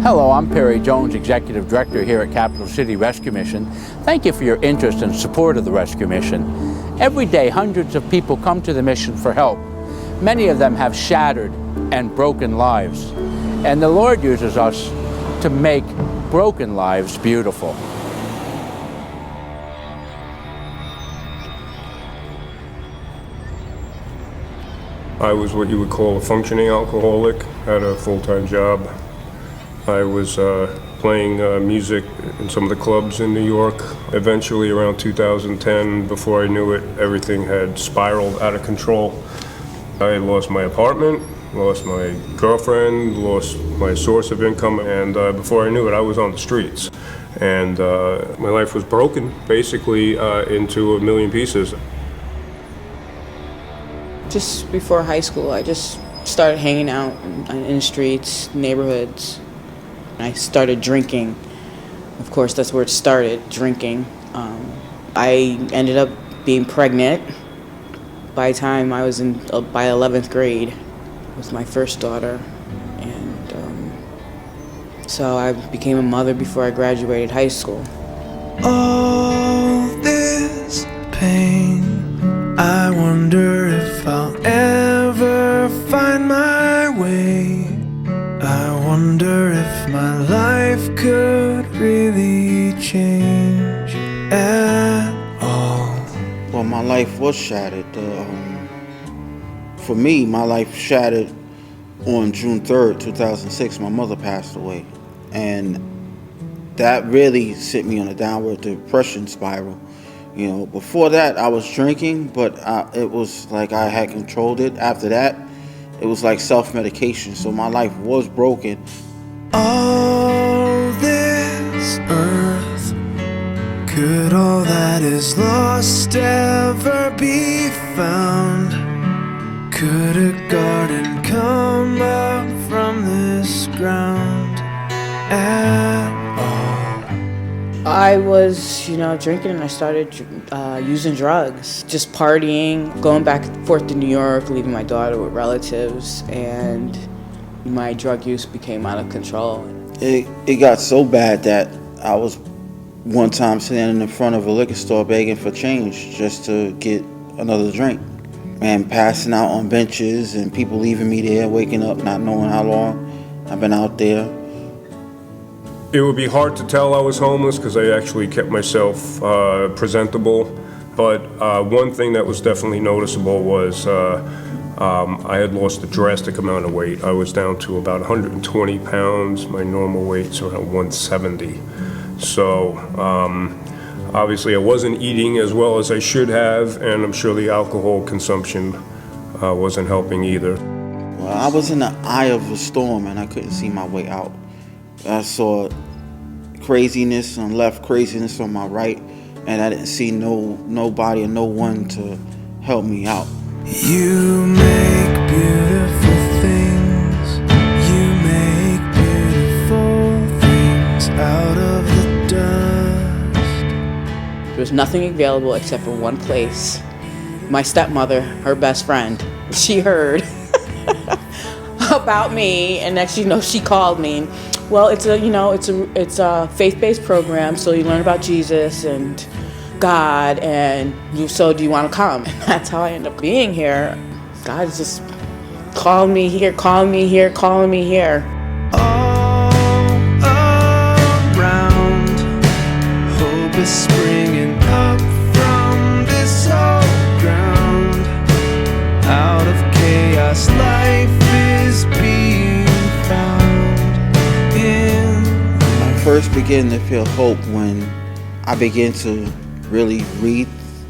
Hello, I'm Perry Jones, Executive Director here at Capital City Rescue Mission. Thank you for your interest and support of the Rescue Mission. Every day, hundreds of people come to the mission for help. Many of them have shattered and broken lives. And the Lord uses us to make broken lives beautiful. I was what you would call a functioning alcoholic, had a full-time job. I was playing music in some of the clubs in New York. Eventually, around 2010, before I knew it, everything had spiraled out of control. I had lost my apartment, lost my girlfriend, lost my source of income, and before I knew it, I was on the streets. And my life was broken, basically, into a million pieces. Just before high school, I just started hanging out in the streets, neighborhoods. I started drinking. Of course, that's where it started, drinking. I ended up being pregnant by the time I was by 11th grade with my first daughter. And so I became a mother before I graduated high school. All this pain, I wonder if I'll ever find my way. I wonder if my life could really change at all. Well, my life was shattered. For me, my life shattered on June 3rd, 2006. My mother passed away. And that really sent me on a downward depression spiral. You know, before that, I was drinking, but it was like I had controlled it. After that, it was like self-medication, so my life was broken. All this earth, could all that is lost ever be found? Could a garden come up from this ground at all? I was, drinking, and I started using drugs, just partying, going back and forth to New York, leaving my daughter with relatives, and my drug use became out of control. It got so bad that I was one time standing in front of a liquor store begging for change just to get another drink, and passing out on benches and people leaving me there, waking up, not knowing how long I've been out there. It would be hard to tell I was homeless because I actually kept myself presentable. But one thing that was definitely noticeable was I had lost a drastic amount of weight. I was down to about 120 pounds. My normal weight's around 170. So obviously I wasn't eating as well as I should have, and I'm sure the alcohol consumption wasn't helping either. Well, I was in the eye of a storm and I couldn't see my way out. I saw craziness on left, craziness on my right, and I didn't see nobody or no one to help me out. You make beautiful things. You make beautiful things out of the dust. There was nothing available except for one place. My stepmother, her best friend, she heard about me, and next you know, she called me. Well, it's a faith-based program, so you learn about Jesus and God, and so do you want to come? And that's how I end up being here. God is just calling me here, calling me here, calling me here. All around, hope is springing up from this old ground. Out of chaos, life is being found in. I first began to feel hope when I began to really read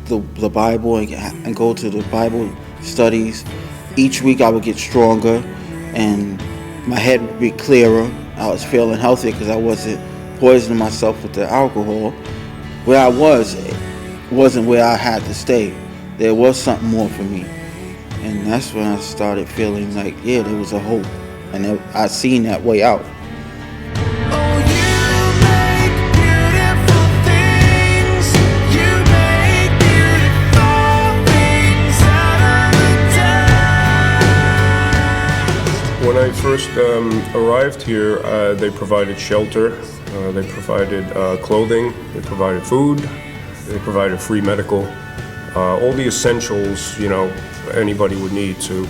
the Bible and go to the Bible studies. Each week I would get stronger and my head would be clearer. I was feeling healthier because I wasn't poisoning myself with the alcohol. Where I was wasn't where I had to stay. There was something more for me. And that's when I started feeling like, yeah, there was a hope. And I seen that way out. When I first arrived here, they provided shelter, they provided clothing, they provided food, they provided free medical, all the essentials, anybody would need to,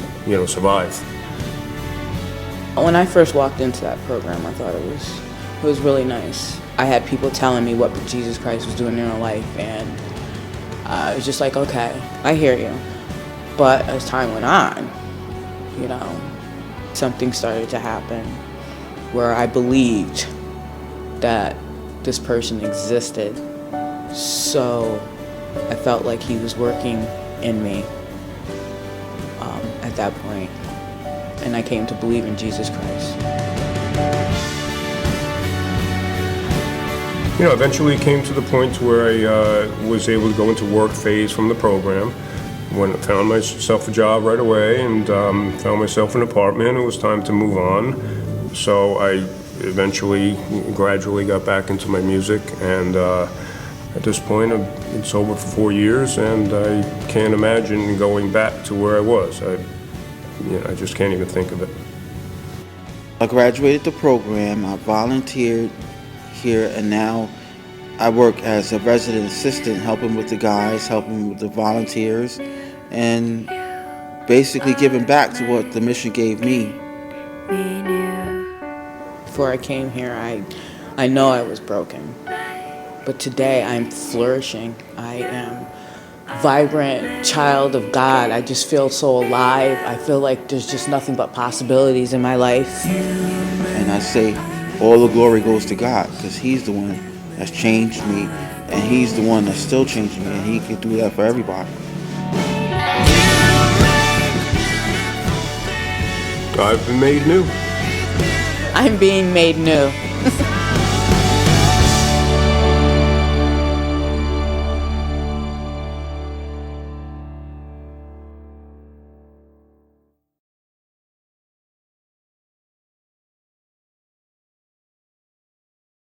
survive. When I first walked into that program, I thought it was really nice. I had people telling me what Jesus Christ was doing in their life, and it was just like, okay, I hear you. But as time went on, something started to happen where I believed that this person existed. So I felt like he was working in me at that point. And I came to believe in Jesus Christ. Eventually it came to the point where I was able to go into work phase from the program. When I found myself a job right away and found myself an apartment, it was time to move on. So I eventually, gradually got back into my music, and at this point I've been sober for 4 years, and I can't imagine going back to where I was. I just can't even think of it. I graduated the program, I volunteered here, and now I work as a resident assistant, helping with the guys, helping with the volunteers, and basically giving back to what the mission gave me. Before I came here, I know I was broken. But today I'm flourishing. I am a vibrant child of God. I just feel so alive. I feel like there's just nothing but possibilities in my life. And I say all the glory goes to God, because He's the one that's changed me, and He's the one that's still changing me, and He can do that for everybody. I've been made new. I'm being made new.